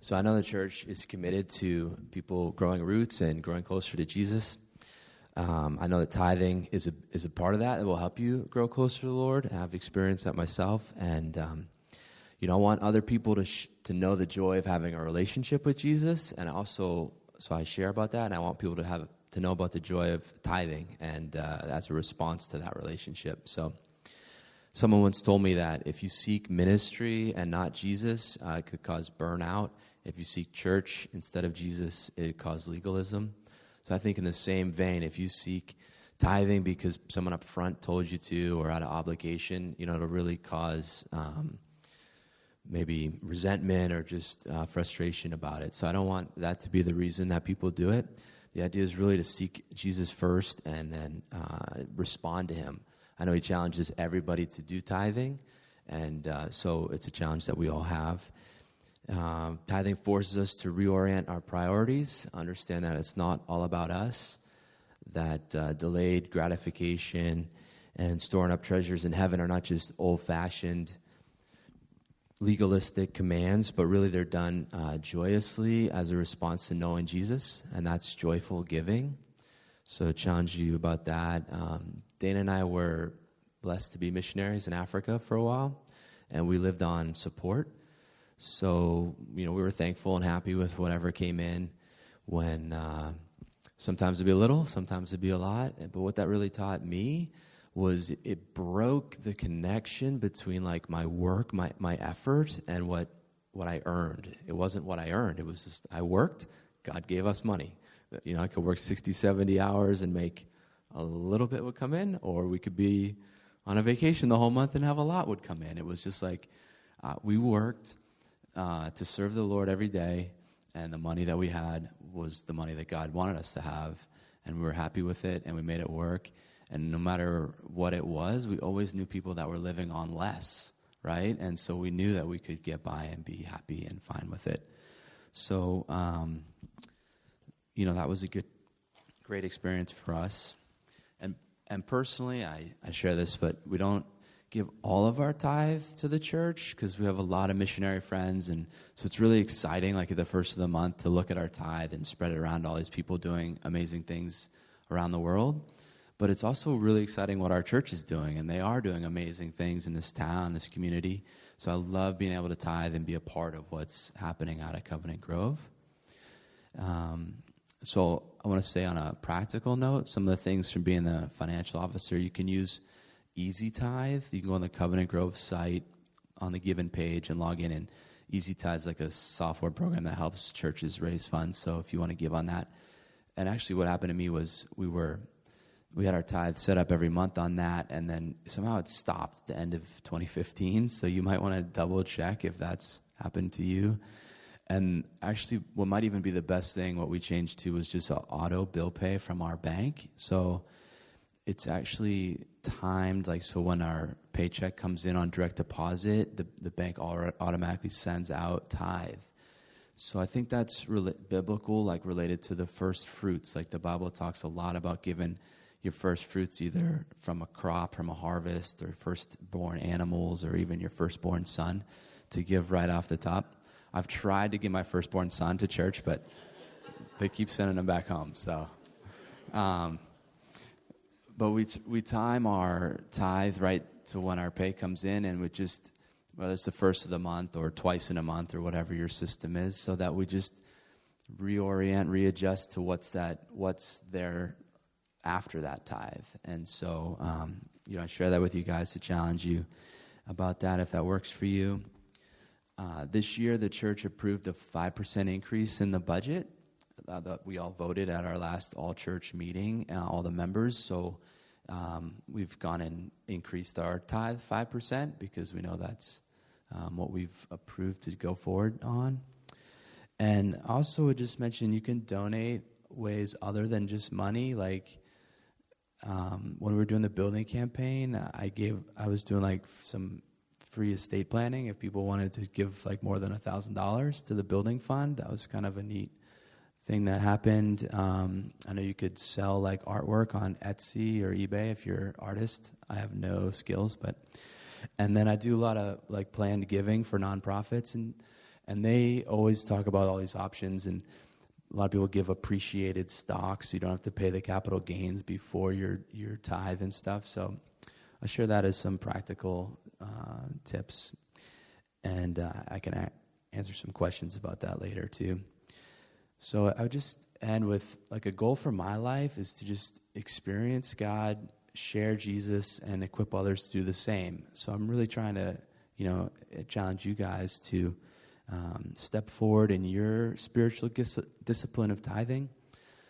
So I know the church is committed to people growing roots and growing closer to Jesus. I know that tithing is a part of that. It will help you grow closer to the Lord. I've experienced that myself, and I want other people to know the joy of having a relationship with Jesus, and also, so I share about that, and I want people to know about the joy of tithing, and that's a response to that relationship. So someone once told me that if you seek ministry and not Jesus, it could cause burnout. If you seek church instead of Jesus, it could cause legalism. So I think in the same vein, if you seek tithing because someone up front told you to or out of obligation, it'll really cause maybe resentment or just frustration about it. So I don't want that to be the reason that people do it. The idea is really to seek Jesus first and then respond to him. I know he challenges everybody to do tithing, and so it's a challenge that we all have. Tithing forces us to reorient our priorities, understand that it's not all about us, that delayed gratification and storing up treasures in heaven are not just old-fashioned legalistic commands, but really they're done joyously as a response to knowing Jesus, and that's joyful giving. So I challenge you about that. Dana and I were blessed to be missionaries in Africa for a while, and we lived on support. So, we were thankful and happy with whatever came in when sometimes it'd be a little, sometimes it'd be a lot. But what that really taught me was it broke the connection between like my work, my effort, and what I earned. It wasn't what I earned. It was just I worked, God gave us money. I could work 60, 70 hours and make a little bit would come in, or we could be on a vacation the whole month and have a lot would come in. It was just like we worked to serve the Lord every day, and the money that we had was the money that God wanted us to have, and we were happy with it, and we made it work. And no matter what it was, we always knew people that were living on less, right? And so we knew that we could get by and be happy and fine with it. So, that was a great experience for us. And personally, I share this, but we don't give all of our tithe to the church because we have a lot of missionary friends, and so it's really exciting, like at the first of the month, to look at our tithe and spread it around to all these people doing amazing things around the world. But it's also really exciting what our church is doing, and they are doing amazing things in this town, this community. So I love being able to tithe and be a part of what's happening out at Covenant Grove. So I want to say on a practical note, some of the things from being the financial officer, you can use Easy Tithe. You can go on the Covenant Grove site on the Given page and log in, and Easy Tithe is like a software program that helps churches raise funds. So if you want to give on that. And actually what happened to me was we had our tithe set up every month on that, and then somehow it stopped at the end of 2015. So you might want to double check if that's happened to you. And actually what might even be the best thing, what we changed to, was just an auto bill pay from our bank. So it's actually timed, like, so when our paycheck comes in on direct deposit, the bank automatically sends out tithe. So I think that's biblical, like related to the first fruits. Like the Bible talks a lot about giving your first fruits either from a crop, from a harvest, or firstborn animals, or even your firstborn son, to give right off the top. I've tried to give my firstborn son to church, but they keep sending him back home. So, but we time our tithe right to when our pay comes in, and we just, whether it's the first of the month or twice in a month or whatever your system is, so that we just readjust to what's there after that tithe. And so, I share that with you guys to challenge you about that if that works for you. This year, the church approved a 5% increase in the budget that we all voted at our last all-church meeting, all the members. So we've gone and increased our tithe 5% because we know that's what we've approved to go forward on. And also, I just mentioned you can donate ways other than just money. Like when we were doing the building campaign, I was doing like some free estate planning. If people wanted to give like more than $1,000 to the building fund, that was kind of a neat thing that happened. I know you could sell like artwork on Etsy or eBay if you're an artist. I have no skills, and then I do a lot of like planned giving for nonprofits, And they always talk about all these options, and a lot of people give appreciated stock, so you don't have to pay the capital gains before your tithe and stuff. So I'll share that as some practical tips, and I can answer some questions about that later too. So I would just end with, like, a goal for my life is to just experience God, share Jesus, and equip others to do the same. So I'm really trying to, challenge you guys to step forward in your spiritual discipline of tithing.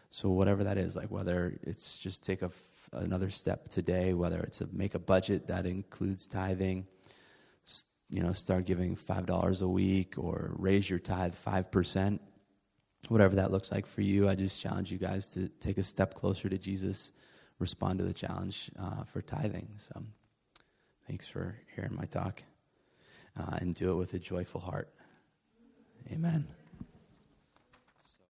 So whatever that is, like whether it's just take another step today, whether it's make a budget that includes tithing, start giving $5 a week, or raise your tithe 5%, whatever that looks like for you. I just challenge you guys to take a step closer to Jesus, respond to the challenge for tithing. So thanks for hearing my talk, and do it with a joyful heart. Amen.